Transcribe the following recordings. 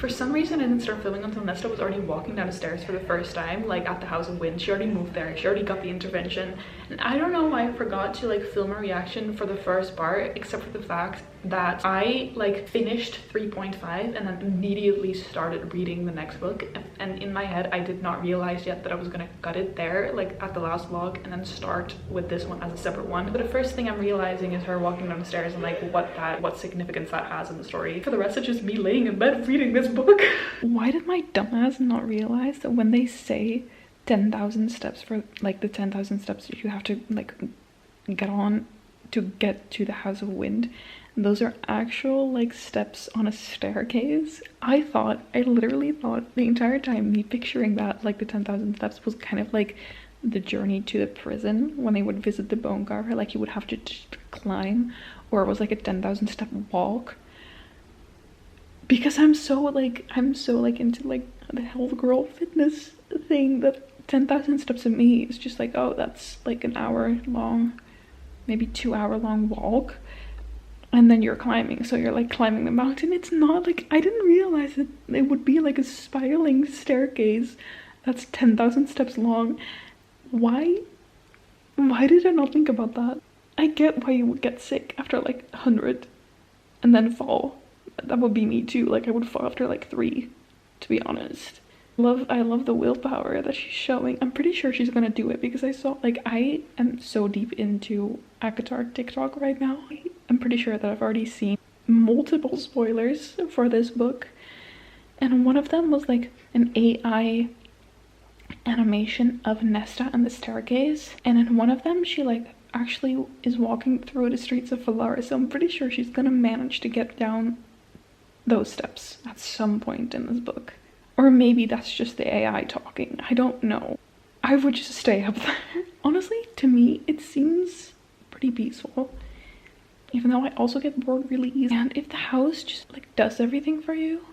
For some reason, I didn't start filming until Nesta was already walking down the stairs for the first time, like at the House of Wind. She already moved there, she already got the intervention. And I don't know why I forgot to like film a reaction for the first part, except for the fact that I like finished 3.5 and then immediately started reading the next book. And in my head, I did not realize yet that I was gonna cut it there, like at the last vlog, and then start with this one as a separate one. But the first thing I'm realizing is her walking down the stairs and like what significance that has in the story. For the rest, it's just me laying in bed reading this book. Why did my dumbass not realize that when they say 10,000 steps for like the 10,000 steps that you have to like get on to get to the House of Wind, those are actual like steps on a staircase? I literally thought the entire time, me picturing that like the 10,000 steps was kind of like the journey to the prison when they would visit the bone carver, like you would have to just climb, or it was like a 10,000 step walk. Because I'm so like into like the health girl fitness thing that 10,000 steps of me is just like, oh, that's like an hour long, maybe 2 hour long walk, and then you're climbing, so you're like climbing the mountain. It's not like, I didn't realize that it would be like a spiraling staircase that's 10,000 steps long. Why did I not think about that? I get why you would get sick after like 100 and then fall. That would be me too. Like I would fall after like 3, to be honest. I love the willpower that she's showing. I'm pretty sure she's gonna do it because I saw, like, I am so deep into ACOTAR TikTok right now. I'm pretty sure that I've already seen multiple spoilers for this book, and one of them was like an AI animation of Nesta and the staircase, and in one of them she like actually is walking through the streets of Valaris, so I'm pretty sure she's gonna manage to get down those steps at some point in this book. Or maybe that's just the AI talking. I don't know. I would just stay up there. Honestly, to me, it seems pretty peaceful. Even though I also get bored really easy. And if the house just like does everything for you,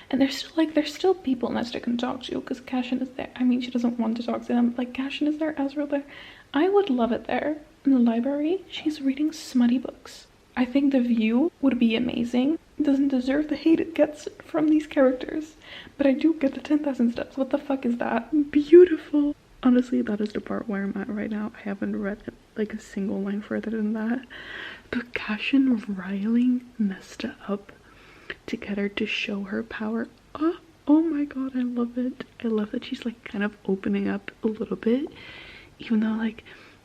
and there's still people Nesta can talk to, because Cashin is there. I mean, she doesn't want to talk to them. Like, Cashin is there, Azrael there. I would love it there. In the library, she's reading smutty books. I think the view would be amazing. It doesn't deserve the hate it gets from these characters. But I do get the 10,000 steps. What the fuck is that? Beautiful. Honestly, that is the part where I'm at right now. I haven't read like a single line further than that. But Cashin riling Nesta up to get her to show her power. Oh my god, I love it. I love that she's like kind of opening up a little bit. Even though like,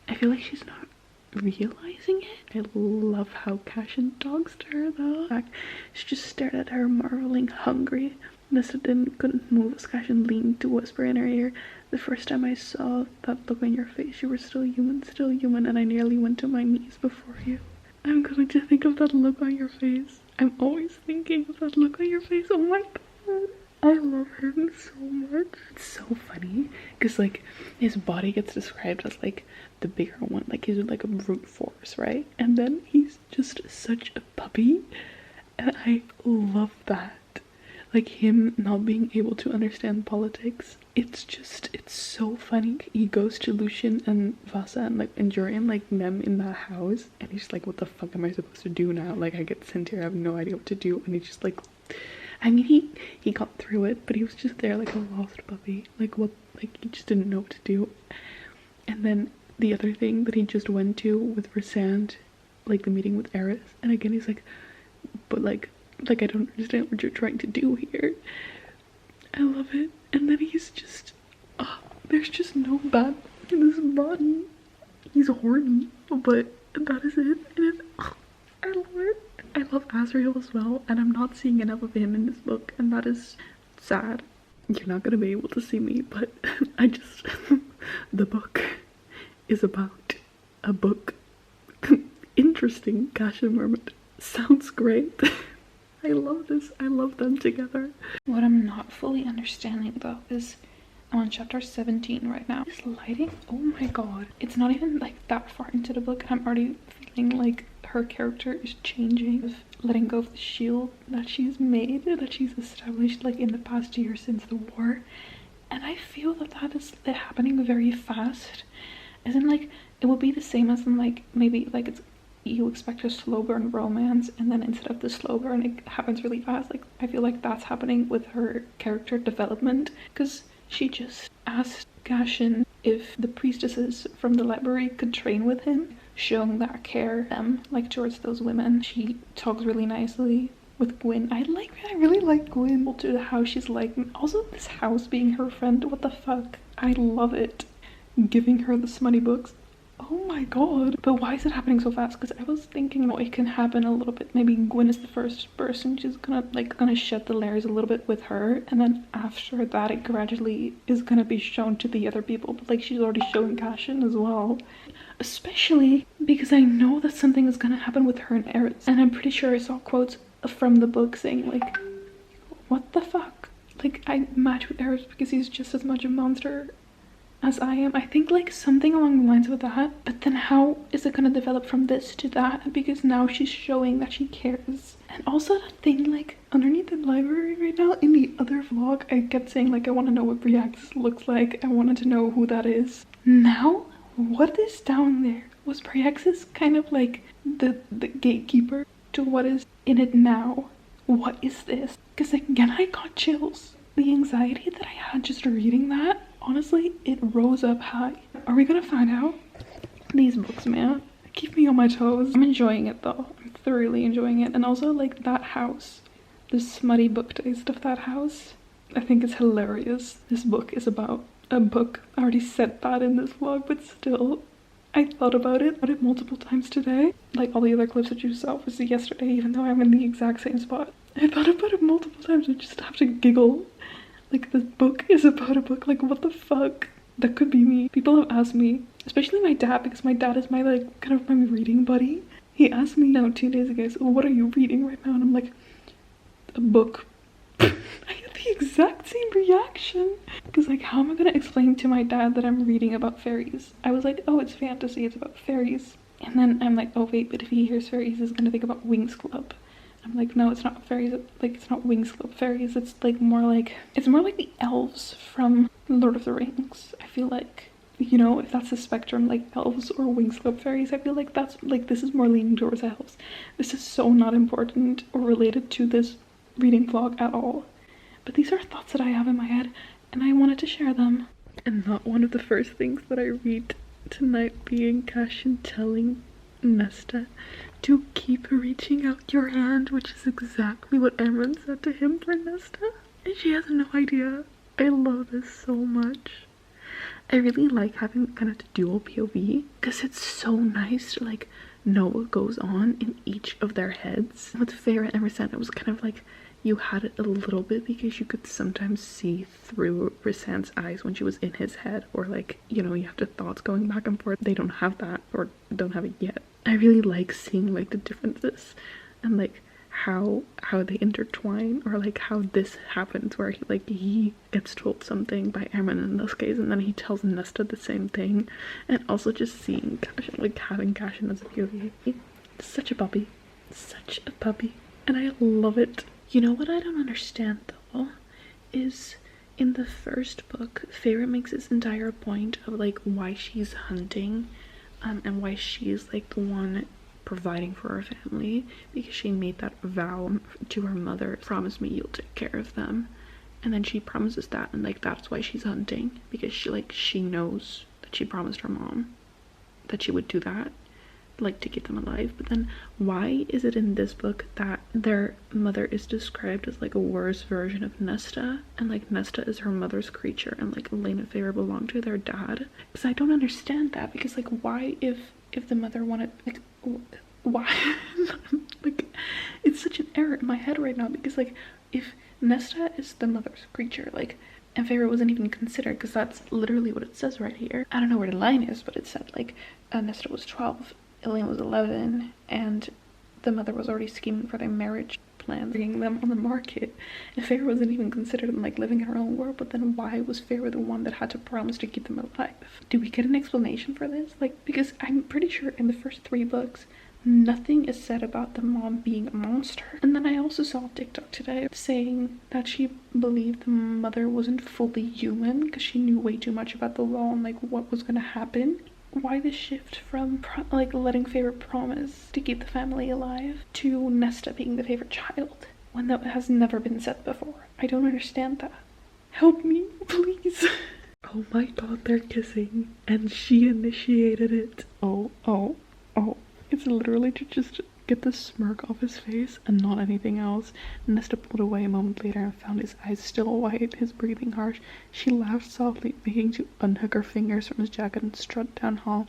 I feel like she's not realizing it. I love how Cashin talks to her though. Like, she just stared at her, marveling, hungry. Nesta couldn't move as Cashin leaned to whisper in her ear, "The first time I saw that look on your face, you were still human, and I nearly went to my knees before you." I'm going to think of that look on your face. I'm always thinking of that look on your face. Oh my god. I love him so much. It's so funny because like his body gets described as like the bigger one, like he's like a brute force, right? And then he's just such a puppy, and I love that. Like him not being able to understand politics. It's so funny. He goes to Lucian and Vasa and Jurian, like them in that house, and he's like, what the fuck am I supposed to do now? Like, I get sent here, I have no idea what to do. And he just like, I mean, he got through it, but he was just there like a lost puppy. Like, what, like he just didn't know what to do. And then the other thing that he just went to with Rysand, like the meeting with Eris, and again he's like, but like I don't understand what you're trying to do here. I love it. And then he's just, there's just no bad in his body. He's horny, but that is it. And I love it. I love Azrael as well, and I'm not seeing enough of him in this book, and that is sad. You're not gonna be able to see me, but I just, the book is about a book. Interesting, Cashin murmured. Sounds great. I love this. I love them together. What I'm not fully understanding though is I'm on chapter 17 right now. This lighting, oh my god. It's not even like that far into the book and I'm already feeling like her character is changing. Letting go of the shield that she's made, that she's established like in the past year since the war. And I feel that that is happening very fast. As in like, it would be the same as in like, maybe like it's you expect a slow burn romance, and then instead of the slow burn it happens really fast. Like I feel like that's happening with her character development, because she just asked Cashin if the priestesses from the library could train with him, showing that care like towards those women. She talks really nicely with Gwyn. I really like Gwyn to how she's like, also this house being her friend, what the fuck, I love it. Giving her the smutty books, oh my god. But why is it happening so fast? Because I was thinking, well, it can happen a little bit, maybe Gwyn is the first person, she's gonna shed the layers a little bit with her, and then after that it gradually is gonna be shown to the other people. But like she's already showing Cashin as well, especially because I know that something is gonna happen with her and Eris, and I'm pretty sure I saw quotes from the book saying like, what the fuck, like I match with Eris because he's just as much a monster as I am. I think like something along the lines of that. But then how is it gonna develop from this to that? Because now she's showing that she cares. And also that thing like underneath the library right now in the other vlog, I kept saying like I want to know what Briaxis looks like, I wanted to know who that is. Now what is down there? Was Briaxis kind of like the gatekeeper to what is in it now? What is this? Because again, I got chills. The anxiety that I had just reading that, honestly, it rose up high. Are we gonna find out? These books, man, keep me on my toes. I'm enjoying it though. I'm thoroughly enjoying it. And also like that house, the smutty book taste of that house, I think it's hilarious. This book is about a book. I already said that in this vlog, but still, I thought about it multiple times today. Like all the other clips that you saw was yesterday, even though I'm in the exact same spot. I thought about it multiple times and just have to giggle. Like this book is about a book, like what the fuck? That could be me. People have asked me, especially my dad, because my dad is my like kind of my reading buddy. He asked me now 2 days ago, so what are you reading right now? And I'm like, a book. I had the exact same reaction. Because like, how am I gonna explain to my dad that I'm reading about fairies? I was like, oh, it's fantasy, it's about fairies. And then I'm like, oh wait, but if he hears fairies, he's gonna think about Wings Club. I'm like, no, it's not fairies, like it's not Wings Club fairies, it's more like the elves from Lord of the Rings. I feel like, you know, if that's the spectrum, like elves or Wings Club fairies, I feel like that's like, this is more leaning towards elves. This is so not important or related to this reading vlog at all. But these are thoughts that I have in my head and I wanted to share them. And not one of the first things that I read tonight being Cashin telling Nesta to keep reaching out your hand, which is exactly what Emran said to him for Nesta. And she has no idea. I love this so much. I really like having kind of the dual POV because it's so nice to like know what goes on in each of their heads. With Feyre and Rhysand, it was kind of like you had it a little bit because you could sometimes see through Rhysand's eyes when she was in his head, or like, you know, you have the thoughts going back and forth. They don't have that, or don't have it yet. I really like seeing like the differences and like how they intertwine, or like how this happens where he gets told something by Emran in this case and then he tells Nesta the same thing. And also just seeing Cashin, like having Cashin as a POV. Such a puppy, and I love it. You know what I don't understand though is in the first book, Feyre makes this entire point of like why she's hunting and why she's like the one providing for her family, because she made that vow to her mother, promise me you'll take care of them, and then she promises that, and like that's why she's hunting, because she knows that she promised her mom that she would do that, like to keep them alive. But then why is it in this book that their mother is described as like a worse version of Nesta, and like Nesta is her mother's creature and like Elaine and Feyre belong to their dad? Because I don't understand that, because like why if the mother wanted, like why like it's such an error in my head right now, because like if Nesta is the mother's creature, like, and Feyre wasn't even considered, because that's literally what it says right here. I don't know where the line is, but it said like Nesta was 12, Elaine was 11, and the mother was already scheming for their marriage plans, bringing them on the market, and Feyre wasn't even considered and like living in her own world. But then why was Feyre the one that had to promise to keep them alive? Do we get an explanation for this? Like, because I'm pretty sure in the first 3 books nothing is said about the mom being a monster. And then I also saw a TikTok today saying that she believed the mother wasn't fully human because she knew way too much about the law and like what was gonna happen. why the shift from like letting favorite promise to keep the family alive to Nesta being the favorite child when that has never been said before? I don't understand that. Help me, please. Oh my god, they're kissing and she initiated it. Oh. It's literally to just get the smirk off his face and not anything else. Nesta pulled away a moment later and found his eyes still white, his breathing harsh. She laughed softly, making to unhook her fingers from his jacket and strut down hall.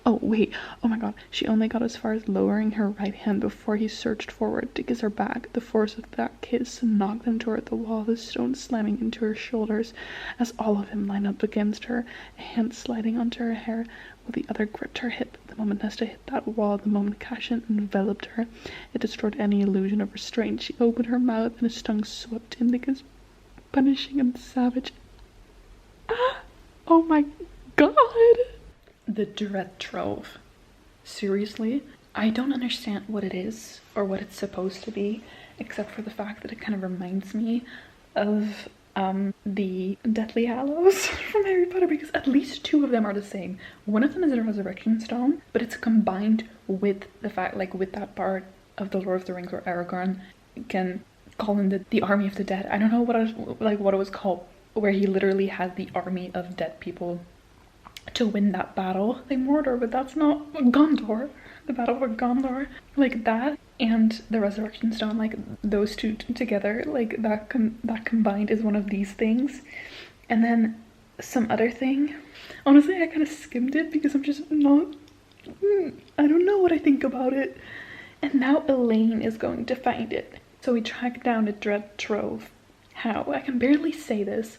Oh wait, oh my god, she only got as far as lowering her right hand before he surged forward to kiss her back. The force of that kiss knocked them toward the wall, the stone slamming into her shoulders as all of him lined up against her, a hand sliding onto her hair while the other gripped her hip. The moment Nesta hit that wall, the moment passion enveloped her, it destroyed any illusion of restraint. She opened her mouth and his tongue swept in, like his punishing and savage. Ah! Oh my god! The dread trove. Seriously? I don't understand what it is or what it's supposed to be, except for the fact that it kind of reminds me of the Deathly Hallows from Harry Potter, because at least two of them are the same. One of them is a resurrection stone, but it's combined with the fact, like with that part of the Lord of the Rings where Aragorn can call in the army of the dead. I don't know what it was called, where he literally has the army of dead people to win that battle. Like Mordor, but that's not Gondor. The battle for Gondor, like that, and the resurrection stone, like those two together, like that combined is one of these things. And then some other thing, honestly I kind of skimmed it because I'm just not, I don't know what I think about it. And now Elaine is going to find it, so we track down the dread trove. How? I can barely say this.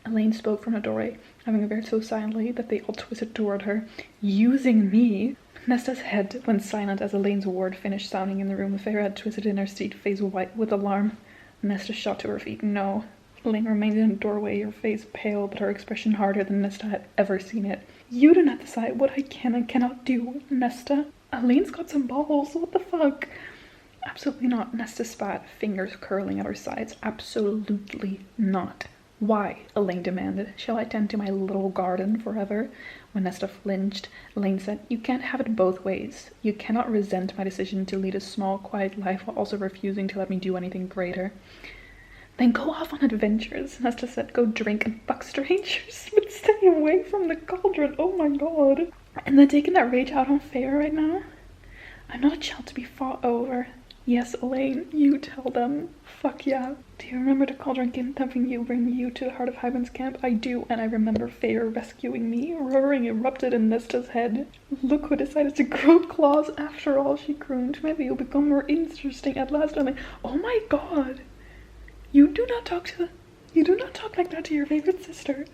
Elaine spoke from a doorway, having appeared so silently that they all twisted toward her. Using me? Nesta's head went silent as Elaine's word finished sounding in the room. The fair had twisted in her seat, face white with alarm. Nesta shot to her feet. No. Elaine remained in the doorway, her face pale, but her expression harder than Nesta had ever seen it. You do not decide what I can and cannot do, Nesta. Elaine's got some balls. What the fuck? Absolutely not, Nesta spat, fingers curling at her sides. Absolutely not. Why? Elaine demanded. Shall I tend to my little garden forever? When Nesta flinched, Elaine said, You can't have it both ways. You cannot resent my decision to lead a small, quiet life while also refusing to let me do anything greater. Then go off on adventures, Nesta said. Go drink and fuck strangers, but stay away from the cauldron. Oh my god. And they're taking that rage out on Feyre right now? I'm not a child to be fought over. Yes, Elaine, you tell them. Fuck yeah. Do you remember the cauldron kidnapping you, bringing you to the heart of Hyben's camp? I do, and I remember Feyre rescuing me. Roaring erupted in Nesta's head. Look who decided to grow claws after all, she crooned. Maybe you'll become more interesting at last. I'm like, oh my god. You do not talk like that to your favorite sister.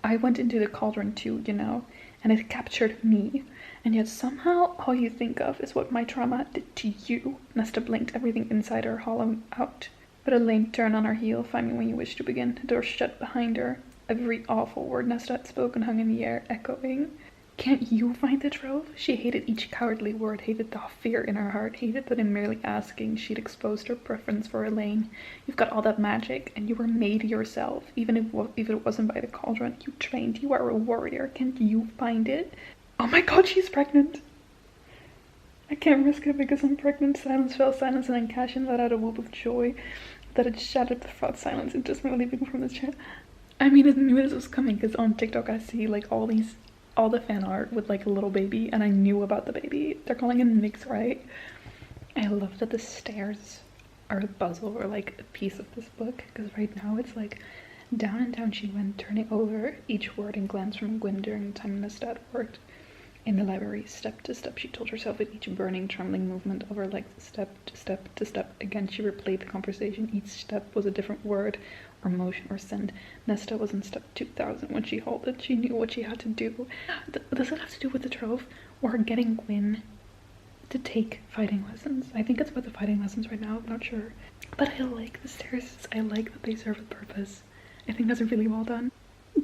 I went into the cauldron too, you know, and it captured me. And yet somehow all you think of is what my trauma did to you. Nesta blinked, everything inside her hollowed out. But Elaine turned on her heel, finding when you wish to begin. The door shut behind her. Every awful word Nesta had spoken hung in the air, echoing. Can't you find the trove? She hated each cowardly word, hated the fear in her heart, hated that in merely asking she'd exposed her preference for Elaine. You've got all that magic, and you were made yourself. Even if it wasn't by the cauldron, you trained, you are a warrior. Can't you find it? Oh my god, she's pregnant! I can't risk it because I'm pregnant. Silence fell, silence, and then Cashin let out a whoop of joy that had shattered the fraught silence and just me leaping from the chair. I mean, I knew this was coming because on TikTok I see like all the fan art with like a little baby, and I knew about the baby. They're calling him Mix, right? I love that the stairs are a puzzle or like a piece of this book, because right now it's like down and down she went, turning over each word and glance from Gwyn during the time Nesta had worked in the library. Step to step, she told herself with each burning, trembling movement of her legs. Step to step to step. Again, she replayed the conversation. Each step was a different word or motion or scent. Nesta was in step 2000 when she halted. She knew what she had to do. Does it have to do with the trove or getting Gwyn to take fighting lessons? I think it's about the fighting lessons right now. I'm not sure. But I like the stairs. I like that they serve a purpose. I think that's really well done.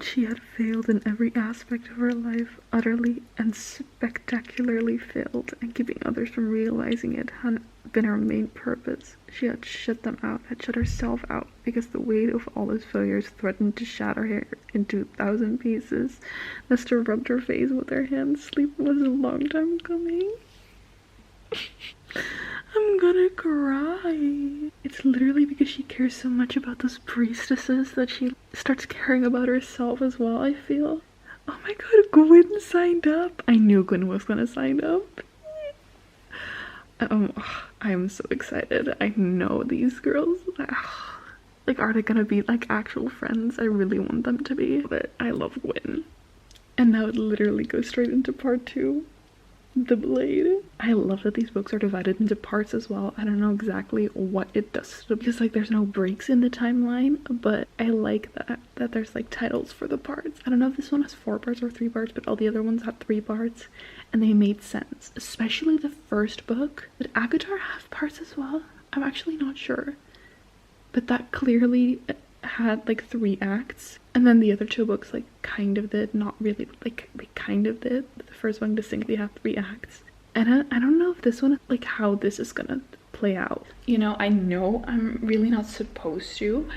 She had failed in every aspect of her life, utterly and spectacularly failed, and keeping others from realizing it had been her main purpose. She had shut them out, had shut herself out, because the weight of all those failures threatened to shatter her into 1,000 pieces. Nesta rubbed her face with her hands. Sleep was a long time coming. I'm gonna cry. It's literally because she cares so much about those priestesses that she starts caring about herself as well, I feel. Oh my god, Gwen signed up. I knew Gwen was gonna sign up. I'm so excited. I know these girls. Like, are they gonna be like actual friends? I really want them to be. But I love Gwen. And now it literally goes straight into part 2. The Blade. I love that these books are divided into parts as well. I don't know exactly what it does to, because like there's no breaks in the timeline, but I like that there's like titles for the parts. I don't know if this one has 4 parts or 3 parts, but all the other ones had 3 parts and they made sense, especially the first book. Did ACOTAR have parts as well? I'm actually not sure, but that clearly had like 3 acts, and then the other 2 books like kind of did, not really, but like they kind of did. The first one distinctly had 3 acts, and I don't know if this one, like how this is gonna play out. You know I'm really not supposed to,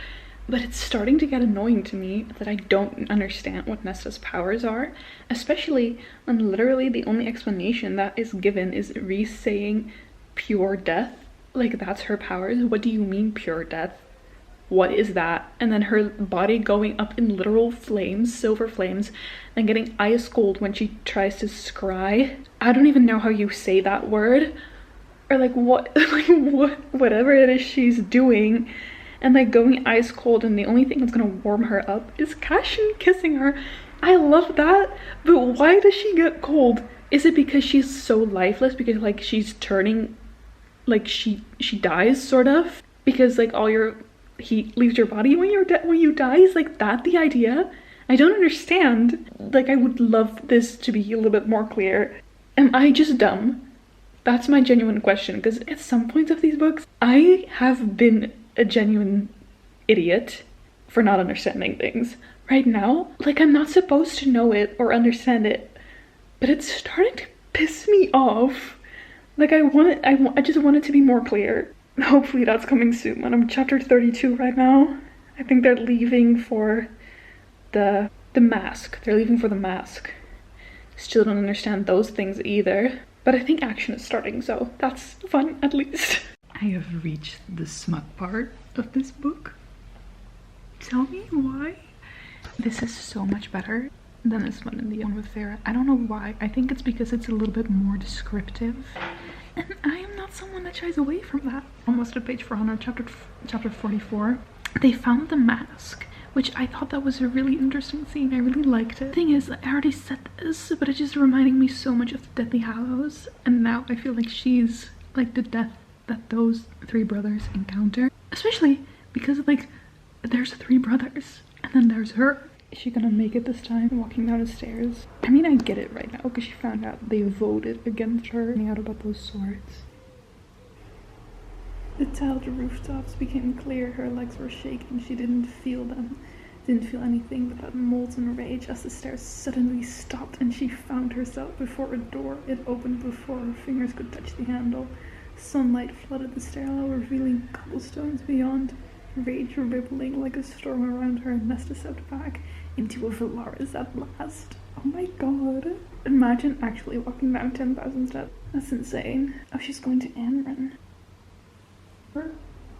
but it's starting to get annoying to me that I don't understand what Nesta's powers are, especially when literally the only explanation that is given is Rhys saying pure death. Like, that's her powers. What do you mean pure death? What is that? And then her body going up in literal flames, silver flames, and getting ice cold when she tries to scry. I don't even know how you say that word, or like what, like whatever it is she's doing, and like going ice cold, and the only thing that's gonna warm her up is Cassian kissing her. I love that, but why does she get cold? Is it because she's so lifeless? Because like she's turning, like she dies sort of, because like all your heat leaves your body when you die? Is like that the idea? I don't understand. Like, I would love this to be a little bit more clear. Am I just dumb? That's my genuine question, because at some points of these books I have been a genuine idiot for not understanding things. Right now, like, I'm not supposed to know it or understand it, but it's starting to piss me off. Like, I just want it to be more clear. Hopefully that's coming soon. I'm on chapter 32 right now. I think they're leaving for the mask. They're leaving for the mask. Still don't understand those things either. But I think action is starting, so that's fun at least. I have reached the smug part of this book. Tell me why. This is so much better than this one and the one with Farah. I don't know why. I think it's because it's a little bit more descriptive. And I am not someone that shies away from that. Almost at page 400, chapter 44. They found the mask, which I thought that was a really interesting scene. I really liked it. The thing is, I already said this, but it's just reminding me so much of the Deathly Hallows. And now I feel like she's like the death that those 3 brothers encounter. Especially because like there's 3 brothers and then there's her. Is she gonna make it this time, walking down the stairs? I mean, I get it right now because she found out they voted against her, finding out about those swords. The tiled rooftops became clear. Her legs were shaking. She didn't feel them. Didn't feel anything but that molten rage as the stairs suddenly stopped and she found herself before a door. It opened before her fingers could touch the handle. Sunlight flooded the stairwell, revealing cobblestones beyond. Rage rippling like a storm around her, and Nesta stepped back into a Valaris at last. Oh my god. Imagine actually walking down 10,000 steps. That's insane. Oh, she's going to Amren.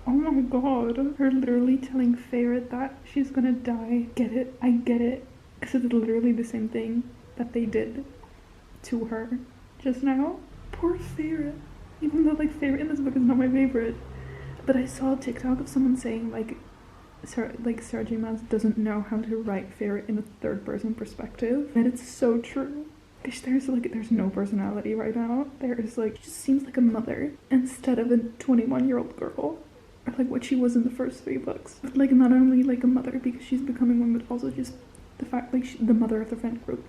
Oh my god. Her literally telling Farah that she's gonna die. Get it? I get it. Because it's literally the same thing that they did to her just now. Poor Farah. Even though like Farah in this book is not my favorite. But I saw a TikTok of someone saying like Sarah J. Maas doesn't know how to write Farah in a 3rd-person perspective. And it's so true. Because there's no personality right now. There's like, she just seems like a mother instead of a 21-year-old girl. Or like what she was in the first 3 books. But like not only like a mother because she's becoming one, but also just the fact like the mother of the friend group.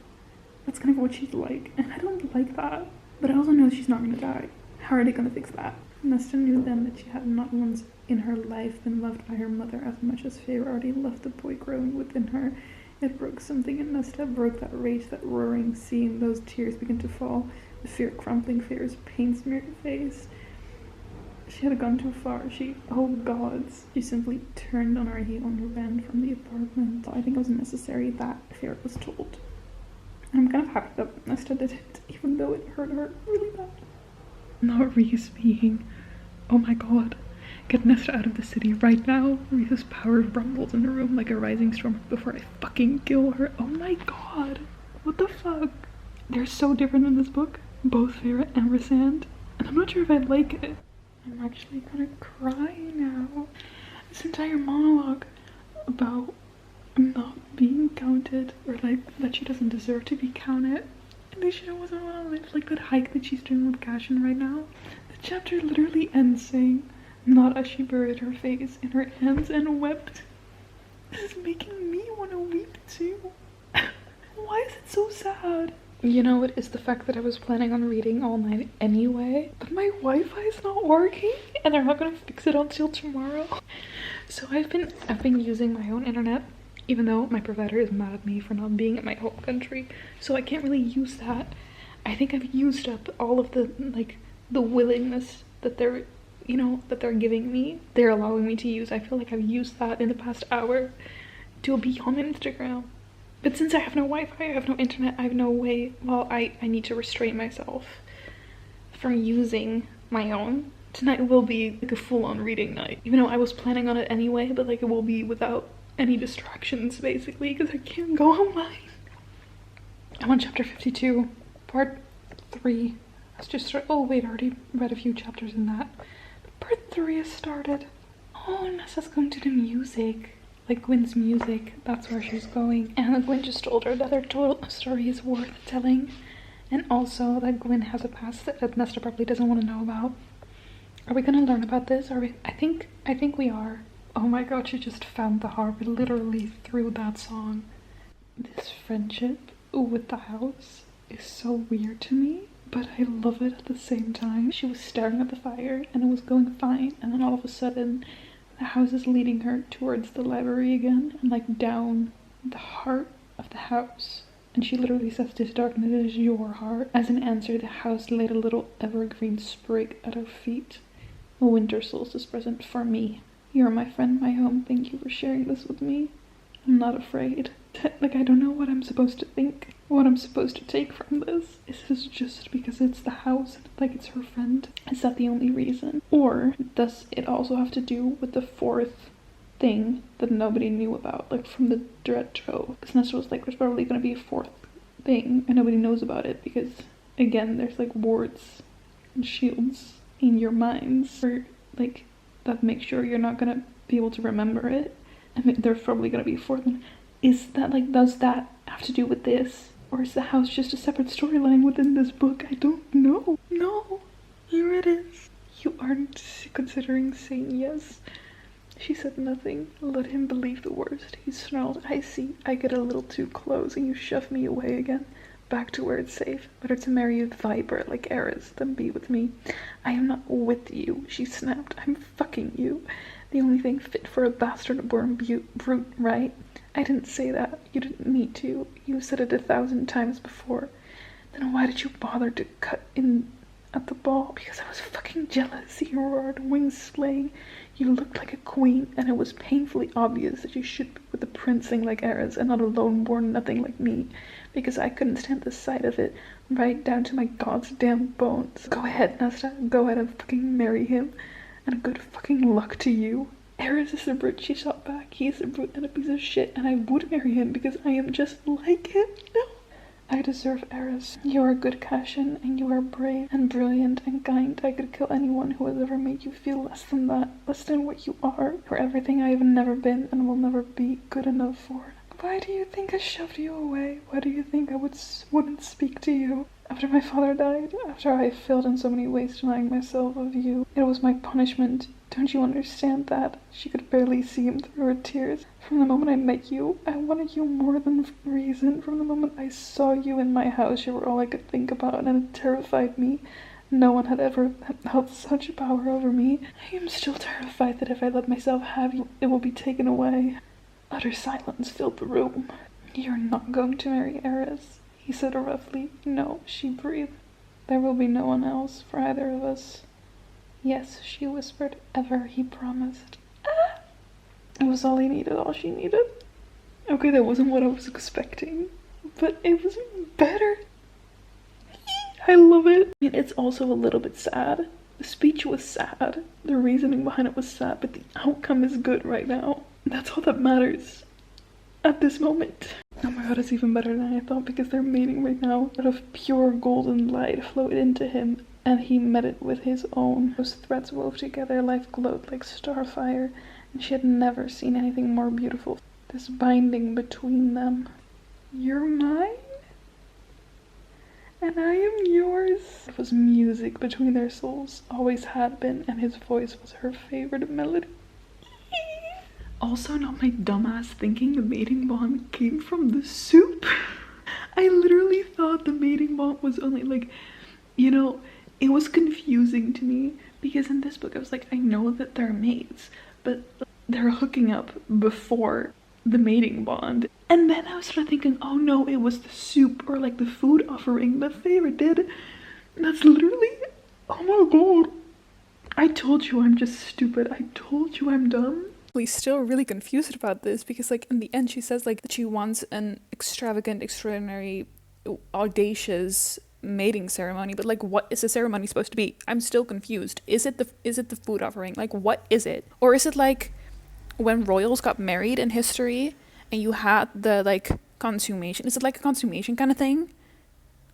That's kind of what she's like. And I don't like that. But I also know she's not gonna die. How are they gonna fix that? Nesta knew then that she had not once in her life been loved by her mother as much as Farah already loved the boy growing within her. It broke something in Nesta, broke that rage, that roaring, seeing those tears begin to fall, the fear crumpling Farah's pain-smeared face. She had gone too far. Oh gods. She simply turned on our heat on her ran from the apartment. I think it was necessary that Farrah was told. And I'm kind of happy that Nesta did it, even though it hurt her really bad. Not Reese being, oh my god. Get Nesta out of the city right now. Reese's power rumbles in the room like a rising storm before I fucking kill her. Oh my god. What the fuck? They're so different in this book. Both Farrah and Rysand. And I'm not sure if I like it. I'm actually gonna cry now. This entire monologue about not being counted, or like that she doesn't deserve to be counted. And that she doesn't want to live like that hike that she's doing with Cashin right now. The chapter literally ends saying, not as she buried her face in her hands and wept. This is making me want to weep too. Why is it so sad? You know, it is the fact that I was planning on reading all night anyway, but my Wi-Fi is not working and they're not gonna fix it until tomorrow. So I've been using my own internet, even though my provider is mad at me for not being in my home country, so I can't really use that. I think I've used up all of the the willingness that they're giving me. They're allowing me to use. I feel like I've used that in the past hour to be on Instagram. But since I have no Wi-Fi, I have no internet, I have no way, well, I need to restrain myself from using my own. Tonight will be like a full-on reading night. Even though I was planning on it anyway, but like it will be without any distractions basically, because I can't go online. I'm on chapter 52, part 3. Let's just start. Oh wait, I already read a few chapters in that. But part 3 has started. Oh, Nessa's going to the music. Like Gwyn's music, that's where she's going. And Gwyn just told her that her total story is worth telling. And also that Gwyn has a past that Nesta probably doesn't want to know about. Are we gonna learn about this? Are we? I think we are. Oh my god, she just found the harp literally through that song. This friendship with the house is so weird to me, but I love it at the same time. She was staring at the fire and it was going fine, and then all of a sudden the house is leading her towards the library again and like down the heart of the house. And she literally says, this darkness is your heart. As an answer, the house laid a little evergreen sprig at her feet. A winter solstice present for me. You're my friend, my home. Thank you for sharing this with me. I'm not afraid. Like, I don't know what I'm supposed to think. What I'm supposed to take from this. Is this just because it's the house? Like, it's her friend? Is that the only reason? Or does it also have to do with the fourth thing that nobody knew about? Like, from the Dread Trove. Because Nesta was like, there's probably going to be a fourth thing. And nobody knows about it. Because, again, there's like wards and shields in your minds. Or, like, that make sure you're not going to be able to remember it. I mean, there's probably going to be a fourth one. Is that, like, does that have to do with this? Or is the house just a separate storyline within this book? I don't know. No. Here it is. You aren't considering saying yes. She said nothing. Let him believe the worst. He snarled. I see. I get a little too close and you shove me away again. Back to where it's safe. Better to marry a viper like Eris than be with me. I am not with you, she snapped. I'm fucking you. The only thing fit for a bastard-born brute, right? I didn't say that. You didn't need to. You said it 1,000 times before. Then why did you bother to cut in at the ball? Because I was fucking jealous, he roared, wings slaying. You looked like a queen, and it was painfully obvious that you should be with a princeling like Eris and not a lone-born nothing like me, because I couldn't stand the sight of it, right down to my god's damn bones. Go ahead, Nesta. Go ahead and fucking marry him. And good fucking luck to you. Eris is a brute, she shot back. He is a brute and a piece of shit, and I would marry him because I am just like him. No. I deserve Eris. You are good, Cashin, and you are brave and brilliant and kind. I could kill anyone who has ever made you feel less than that, less than what you are. You're everything I have never been and will never be good enough for. Why do you think I shoved you away? Why do you think I wouldn't speak to you? After my father died, after I failed in so many ways denying myself of you, it was my punishment. Don't you understand that? She could barely see him through her tears. From the moment I met you, I wanted you more than reason. From the moment I saw you in my house, you were all I could think about, and it terrified me. No one had ever held such power over me. I am still terrified that if I let myself have you, it will be taken away. Utter silence filled the room. You're not going to marry Eris, he said roughly. No, she breathed. There will be no one else for either of us. Yes, she whispered. Ever, he promised. It was all he needed, all she needed. Okay, that wasn't what I was expecting, but it was better. I love it. I mean, it's also a little bit sad. The speech was sad. The reasoning behind it was sad, but the outcome is good right now. That's all that matters at this moment. Oh my god, it's even better than I thought because they're mating right now. Out of pure golden light flowed into him, and he met it with his own. Those threads wove together, life glowed like starfire, and she had never seen anything more beautiful. This binding between them. You're mine, and I am yours. It was music between their souls, always had been, and his voice was her favorite melody. Also, not my dumbass thinking the mating bond came from the soup. I literally thought the mating bond was only like, you know, it was confusing to me because in this book I was like, I know that they're mates, but they're hooking up before the mating bond. And then I started thinking, oh no, it was the soup or like the food offering that Feyre did. That's literally, oh my god. I told you I'm just stupid. I told you I'm dumb. Still really confused about this because like in the end she says like that she wants an extravagant, extraordinary, audacious mating ceremony, but like what is the ceremony supposed to be? I'm still confused. Is it the food offering? Like what is it? Or is it like when royals got married in history and you had the like consummation? Is it like a consummation kind of thing?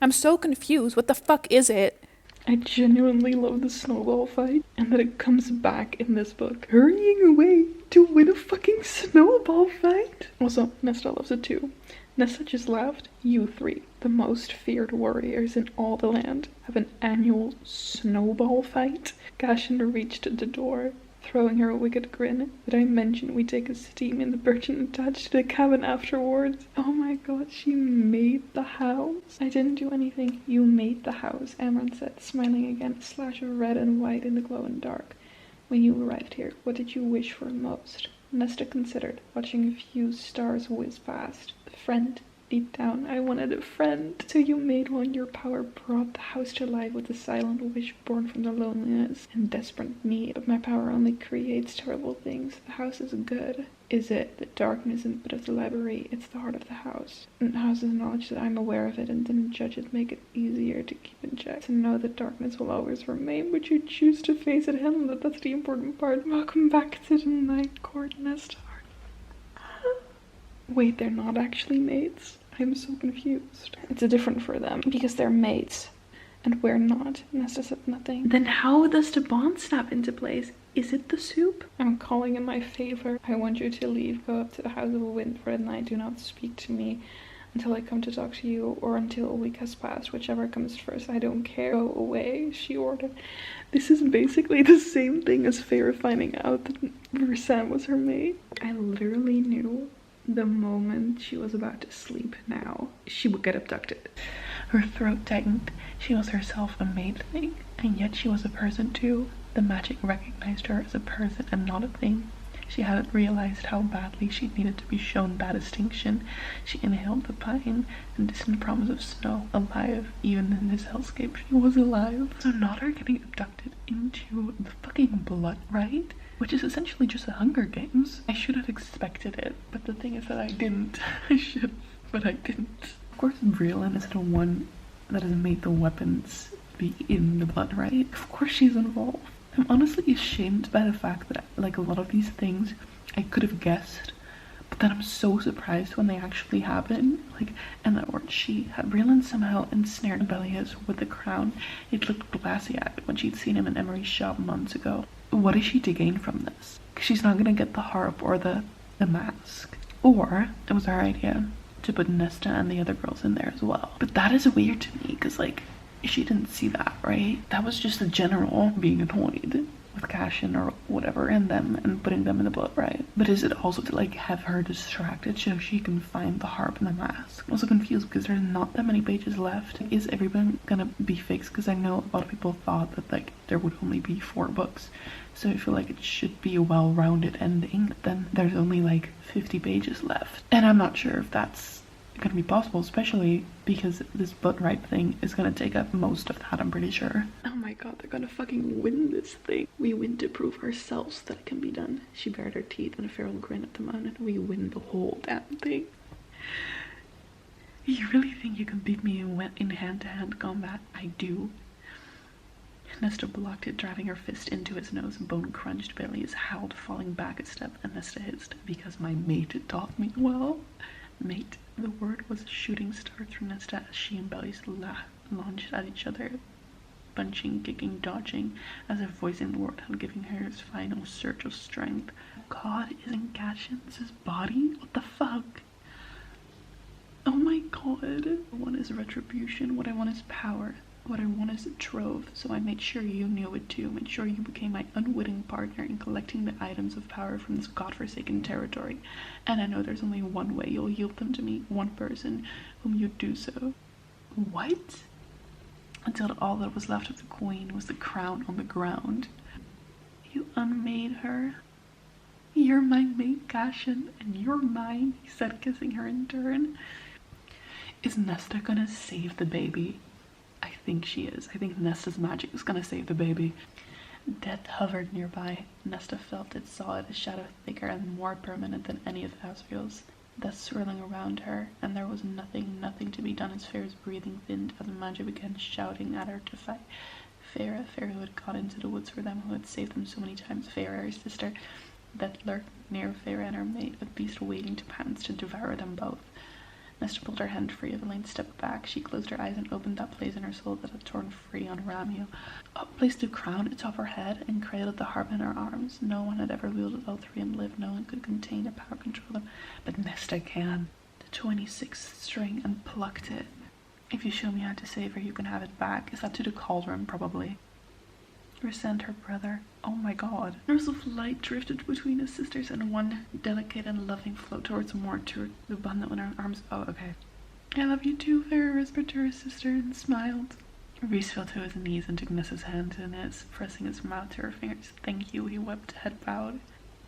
I'm so confused. What the fuck is it? I genuinely love the snowball fight and that it comes back in this book. Hurrying away to win a fucking snowball fight. Also, Nesta loves it too. Nesta just laughed. You three, the most feared warriors in all the land, have an annual snowball fight. Cashin reached the door, throwing her a wicked grin. Did I mention we take a steam in the birchen attached to the cabin afterwards? Oh my god, she made the house. I didn't do anything. You made the house, Amron said, smiling again, a slash of red and white in the glow and dark. When you arrived here, what did you wish for most? Nesta considered, watching a few stars whiz past. A friend. Deep down, I wanted a friend. So you made one. Your power brought the house to life with a silent wish born from the loneliness and desperate need. But my power only creates terrible things. The house is good. Is it? The darkness isn't but of the library. It's the heart of the house. And the house's knowledge that I'm aware of it and didn't judge it make it easier to keep in check. To know that darkness will always remain, but you choose to face it head on. That's the important part. Welcome back to the night court, Nesta. Wait, they're not actually mates? I'm so confused. It's different for them because they're mates and we're not. Nesta said nothing. Then how does the bond snap into place? Is it the soup? I'm calling in my favor. I want you to leave. Go up to the House of Wind for the night. Do not speak to me until I come to talk to you or until a week has passed. Whichever comes first. I don't care. Go away, she ordered. This is basically the same thing as Feyre finding out that Rhysand was her mate. I literally knew the moment she was about to sleep now, she would get abducted. Her throat tightened. She was herself a maid thing, and yet she was a person too. The magic recognized her as a person and not a thing. She hadn't realized how badly she needed to be shown that distinction. She inhaled the pine and distant promise of snow. Alive, even in this hellscape, she was alive. So not her getting abducted into the fucking blood rite, which is essentially just the Hunger Games. I should have expected it, but the thing is that I didn't. I should, but I didn't. Of course, Briellen is the one that has made the weapons be in the blood rite. Of course she's involved. I'm honestly ashamed by the fact that, like, a lot of these things I could have guessed, but then I'm so surprised when they actually happen. Like, and that weren't she. Had Briellen somehow ensnared Bellius with the crown it looked glassy at when she'd seen him in Emery's shop months ago. What is she to gain from this? Because she's not gonna get the harp or the mask. Or it was her idea to put Nesta and the other girls in there as well. But that is weird to me because, like, she didn't see that, right? That was just the general being annoyed with Cashin or whatever and them and putting them in the blood rite. But is it also to, like, have her distracted so she can find the harp and the mask? I'm also confused because there's not that many pages left. Is everyone gonna be fixed? Because I know a lot of people thought that, like, there would only be 4 books. So I feel like it should be a well-rounded ending. But then there's only like 50 pages left. And I'm not sure if that's gonna be possible, especially because this butt ripe thing is gonna take up most of that, I'm pretty sure. Oh my god, they're gonna fucking win this thing. We win to prove ourselves that it can be done. She bared her teeth in a feral grin at the man, and we win the whole damn thing. You really think you can beat me in hand-to-hand combat? I do. Nesta blocked it, driving her fist into his nose. Bone-crunched bellies howled, falling back a step, and Nesta hissed, because my mate taught me well. Mate. The word was a shooting star through Nesta as she and Bellies launched at each other, punching, kicking, dodging, as if voicing the word had given her his final surge of strength. God, isn't Gashin's his body? What the fuck? Oh my god. What I want is retribution. What I want is power. What I want is a trove, so I made sure you knew it too. Made sure you became my unwitting partner in collecting the items of power from this godforsaken territory. And I know there's only one way you'll yield them to me, one person whom you'd do so. What? Until all that was left of the queen was the crown on the ground. You unmade her. You're my mate, Gashin, and you're mine, he said, kissing her in turn. Is Nesta gonna save the baby? I think she is. I think Nesta's magic is gonna save the baby. Death hovered nearby. Nesta felt it, saw it, a shadow thicker and more permanent than any of Asriel's. Death swirling around her, and there was nothing to be done as Feyre's breathing thinned as Manja began shouting at her to fight. Feyre who had gone into the woods for them, who had saved them so many times. Feyre, her sister, that lurked near Feyre and her mate, a beast waiting to pounce to devour them both. Nesta pulled her hand free. Eveline stepped back. She closed her eyes and opened that place in her soul that had torn free on Ramio. Placed the crown atop her head and cradled the harp in her arms. No one had ever wielded all three and lived. No one could contain or power control them. But Nesta can. The 26th string, and plucked it. If you show me how to save her, you can have it back. Is that to the cauldron, probably? Resent her brother. Oh my god. Mirrors of light drifted between his sisters, and one delicate and loving flowed towards Mortur, the bundle in her arms. Oh, okay. I love you too, Feyre whispered to her sister and smiled. Rhys fell to his knees and took Nesta's hand in his, pressing his mouth to her fingers. Thank you, he wept, head bowed.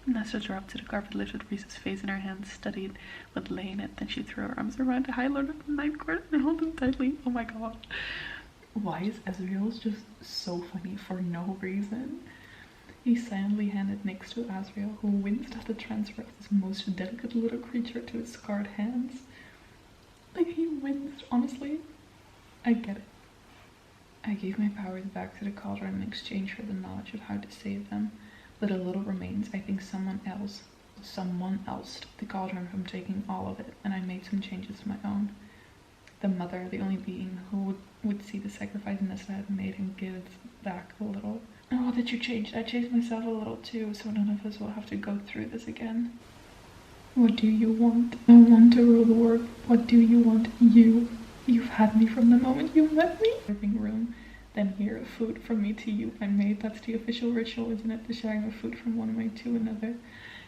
Nesta dropped to the carpet, lifted Rhys's face in her hands, studied what lay in it. Then she threw her arms around the High Lord of the Night Court and held him tightly. Oh my god. Why is Asriel's just so funny for no reason? He silently handed Nyx to Asriel, who winced at the transfer of this most delicate little creature to his scarred hands. Like, he winced, honestly. I get it. I gave my powers back to the cauldron in exchange for the knowledge of how to save them. But a little remains. I think someone else stopped the cauldron from taking all of it, and I made some changes of my own. The mother, the only being who would see the sacrifice Nesta had made, and give back a little. Oh, what did you change? I changed myself a little too, so none of us will have to go through this again. What do you want? I want to rule the world. What do you want? You've had me from the moment you met me. Living room. Then here, food from me to you. I made. That's the official ritual, isn't it? The sharing of food from one mate to another.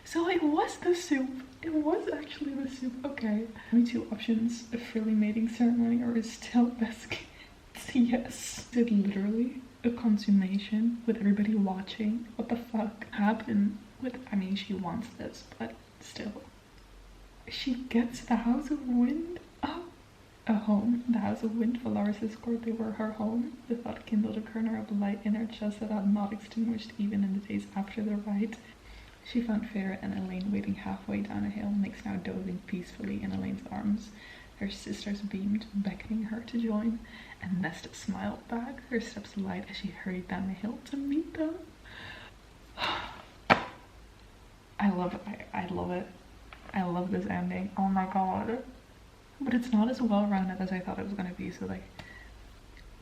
So it was the soup. It was actually the soup. Okay. Only two options: a frilly mating ceremony or a still biscuit. Yes. Is it literally a consummation with everybody watching? What the fuck happened with? I mean, she wants this, but still. She gets the House of Wind. Oh. A home. The House of Wind, Valaris' court, they were her home. The thought kindled a kernel of light in her chest that had not extinguished even in the days after the rite. She found Feyre and Elaine waiting halfway down a hill, Nyx now dozing peacefully in Elaine's arms. Her sisters beamed, beckoning her to join, and Nesta smiled back, her steps light as she hurried down the hill to meet them. I love it. I love it. I love this ending. Oh my god. But it's not as well-rounded as I thought it was going to be, so like,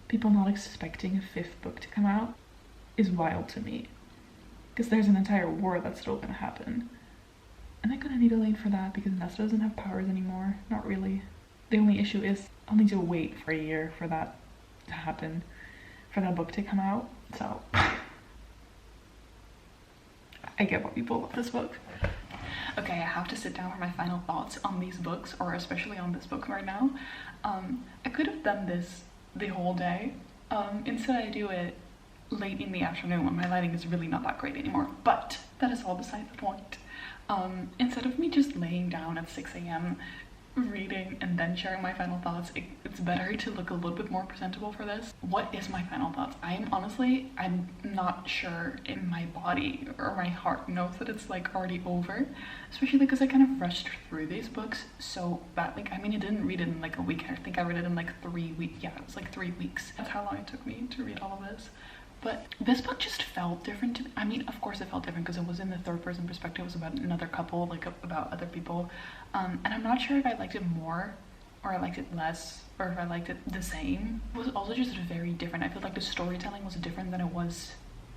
people not expecting a 5th book to come out is wild to me. Because there's an entire war that's still going to happen. And I'm going to need Elaine for that, because Nesta doesn't have powers anymore. Not really. The only issue is I'll need to wait for a year for that to happen, for that book to come out, so I get why people love this book. Okay, I have to sit down for my final thoughts on these books, or especially on this book right now. I could have done this the whole day. Instead I do it late in the afternoon when my lighting is really not that great anymore, but that is all beside the point. Instead of me just laying down at 6 a.m. reading and then sharing my final thoughts. It's better to look a little bit more presentable for this. What is my final thoughts? I'm not sure in my body or my heart knows that it's like already over, especially because I kind of rushed through these books so badly. I mean, I didn't read it in like a week. I think I read it in like 3 weeks. Yeah, it was like 3 weeks. That's how long it took me to read all of this. But this book just felt different to me. I mean, of course it felt different because it was in the third person perspective. It was about another couple, like about other people. And I'm not sure if I liked it more or I liked it less or if I liked it the same. It was also just very different. I feel like the storytelling was different than it was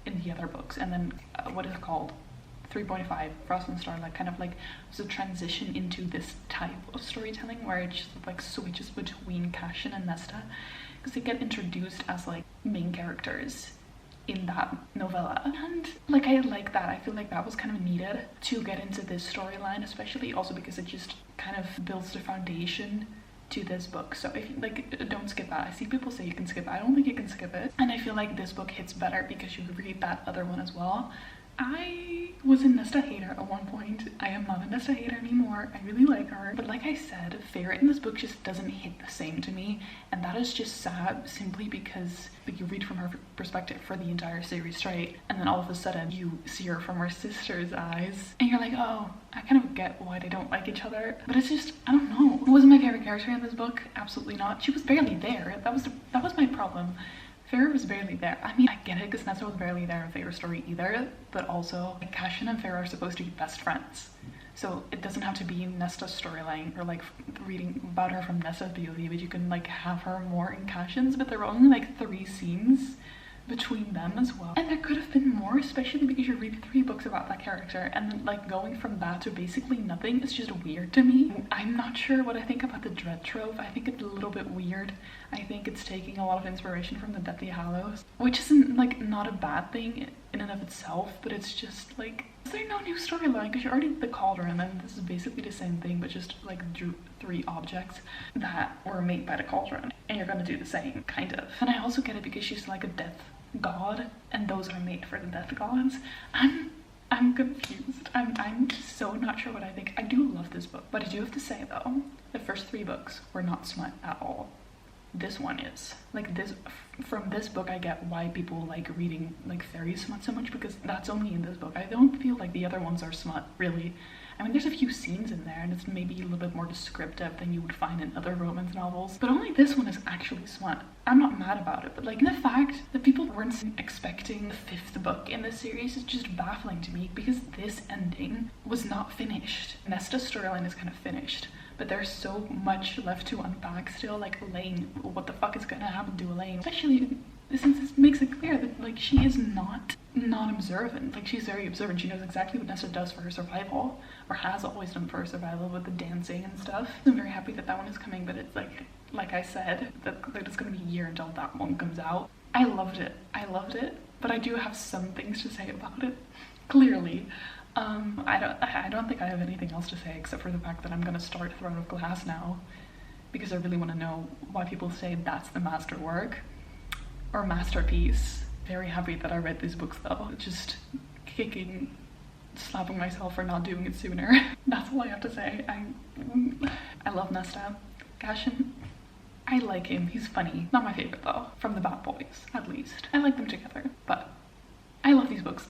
in the other books. And then what is it called? 3.5, Frost and Starlight, kind of like was a transition into this type of storytelling where it just like switches between Cashin and Nesta because they get introduced as like main characters in that novella, and like I like that. I feel like that was kind of needed to get into this storyline, especially also because it just kind of builds the foundation to this book. So if you like, don't skip that. I see people say you can skip it. I don't think you can skip it, and I feel like this book hits better because you read that other one as well. I was a Nesta hater at one point. I am not a Nesta hater anymore. I really like her. But like I said, Feyre in this book just doesn't hit the same to me. And that is just sad simply because like, you read from her perspective for the entire series straight. And then all of a sudden you see her from her sister's eyes. And you're like, oh, I kind of get why they don't like each other. But it's just, I don't know. Who was my favorite character in this book? Absolutely not. She was barely there. That was my problem. Feyre was barely there. I mean, I get it because Nesta was barely there in Feyre's story either, but also like, Cashin and Feyre are supposed to be best friends. So it doesn't have to be Nesta's storyline or like reading about her from Nesta's POV, but you can like have her more in Cashin's, but there were only like 3 scenes between them as well. And there could have been more, especially because you're reading 3 books about that character and then like going from that to basically nothing is just weird to me. I'm not sure what I think about the Dread Trove. I think it's a little bit weird. I think it's taking a lot of inspiration from the Deathly Hallows, which isn't like not a bad thing in and of itself, but it's just like, is there no new storyline? Because you're already the Cauldron and this is basically the same thing, but just like drew 3 objects that were made by the Cauldron and you're gonna do the same, kind of. And I also get it because she's like a death god and those are made for the death gods. I'm confused. I'm so not sure what I think. I do love this book, but I do have to say though, the first 3 books were not smut at all. This one is. Like this, from this book I get why people like reading like fairy smut so much, because that's only in this book. I don't feel like the other ones are smut, really. I mean, there's a few scenes in there and it's maybe a little bit more descriptive than you would find in other romance novels, but only this one is actually smut. I'm not mad about it, but like the fact that people weren't expecting the 5th book in this series is just baffling to me because this ending was not finished. Nesta's storyline is kind of finished, but there's so much left to unpack still. Like Elaine, what the fuck is gonna happen to Elaine? Especially since this makes it clear that like she is not observant. Like she's very observant. She knows exactly what Nesta does for her survival, or has always done for her survival with the dancing and stuff. I'm very happy that that one is coming, but it's like I said, that it's gonna be a year until that one comes out. I loved it, but I do have some things to say about it, clearly. I don't think I have anything else to say except for the fact that I'm gonna start Throne of Glass now because I really want to know why people say that's the masterwork or masterpiece. Very happy that I read these books though. Just slapping myself for not doing it sooner. That's all I have to say. I love Nesta. Cashin, I like him. He's funny. Not my favorite though, from the Bad Boys at least. I like them together, but I love these books.